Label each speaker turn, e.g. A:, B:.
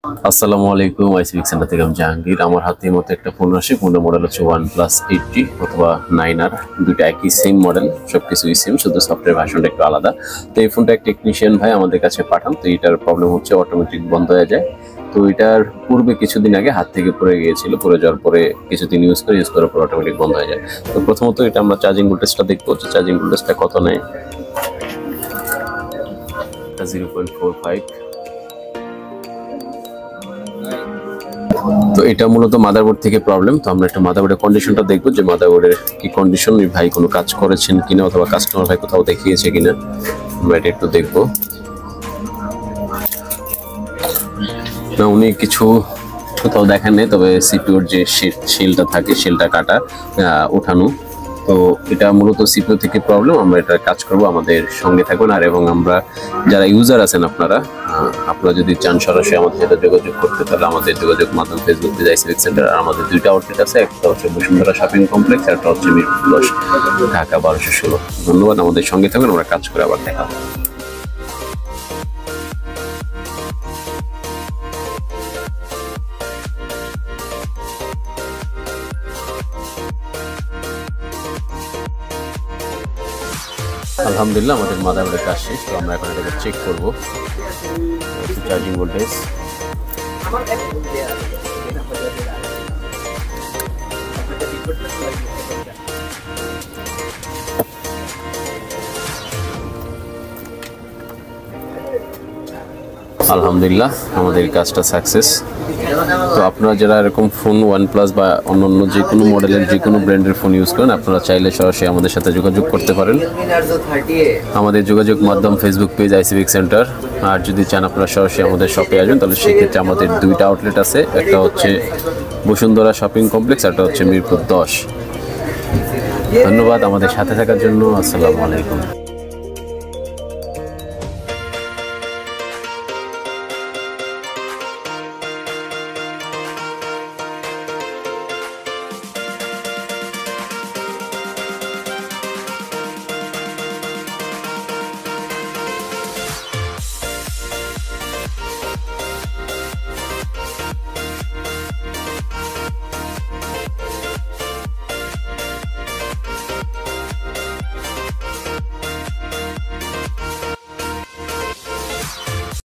A: আসসালামু আলাইকুম, আইসিবিক সেন্টার থেকে আমি জাহাঙ্গীর। আমার হাতে এই মতো একটা ফোন আসে। ফোনের মডেল হচ্ছে OnePlus 8T অথবা 9R, দুটো একই সেম মডেল, সবকিছুই সেম, শুধু সফটওয়্যার ভার্সনটা একটু আলাদা। তো এই ফোনটা এক টেকনিশিয়ান ভাই আমাদের কাছে পাঠান। তো এটার প্রবলেম হচ্ছে অটোমেটিক বন্ধ হয়ে যায়। তো এটার পূর্বে কিছুদিন আগে হাত থেকে পড়ে গিয়েছিল, পড়ে যাওয়ার পরে কিছুদিন ইউজ করার পর অটোমেটিক বন্ধ হয়ে যায়। তো প্রথমত এটা আমরা চার্জিং ভোল্টেজটা দেখবো, চার্জিং ভোল্টেজটা কত নেয়। 0.45। তো এটা মূলত মাদারবোর্ড থেকে প্রবলেম। তো আমরা একটা মাদারবোর্ডের কন্ডিশনটা দেখবো, যে মাদারবোর্ডের কি কন্ডিশন, ভাই কোনো কাজ করেছেন কিনা অথবা কাস্টমার ভাই কোথাও দেখিয়েছে কিনা, আমরা এটা একটু দেখবো। না, উনি কিছু কোথাও দেখেন নেই, তবে সিপিউর যে শেলটা থাকে, শেলটা কাটা ওঠানো। তো এটা মূলত সিপিইউ থেকে প্রবলেম। আমরা এটা কাজ করব, আমাদের সঙ্গে থাকবেন। আর এবং আমরা যারা ইউজার আছেন, আপনারা যদি চান সরাসরি আমাদের সাথে যোগাযোগ করতে, তাহলে আমাদের যোগাযোগ মাধ্যম ফেসবুক পেজ আইসিবিক সেন্টার। আর আমাদের দুইটা আউটলেট আছে, একটা হচ্ছে বসুন্ধরা শপিং কমপ্লেক্স, আর একটা হচ্ছে মিরপুর 10, ঢাকা 1216। ধন্যবাদ, আমাদের সঙ্গে থাকবেন। আমরা কাজ করে আবার দেখা হবে। আলহামদুলিল্লাহ, আমাদের মাদারবোর্ডের কাজ শেষ। তো আমরা এখন এটাকে চেক করবো চার্জিং ভোল্টেজ। আলহামদুলিল্লাহ, আমাদের কাজটা সাকসেস। তো আপনারা যারা এরকম ফোন OnePlus বা অন্যান্য যে কোনো মডেলের যে কোনো ব্র্যান্ডের ফোন ইউজ করেন, আপনারা চাইলে সরাসরি আমাদের সাথে যোগাযোগ করতে পারেন। আমাদের যোগাযোগ মাধ্যম ফেসবুক পেজ আইসিবিক সেন্টার। আর যদি চান আপনারা সরাসরি আমাদের শপে আসবেন, তাহলে সেক্ষেত্রে আমাদের দুইটা আউটলেট আছে, একটা হচ্ছে বসুন্ধরা শপিং কমপ্লেক্স, আর একটা হচ্ছে মিরপুর 10। ধন্যবাদ আমাদের সাথে থাকার জন্য। আসসালামু আলাইকুম।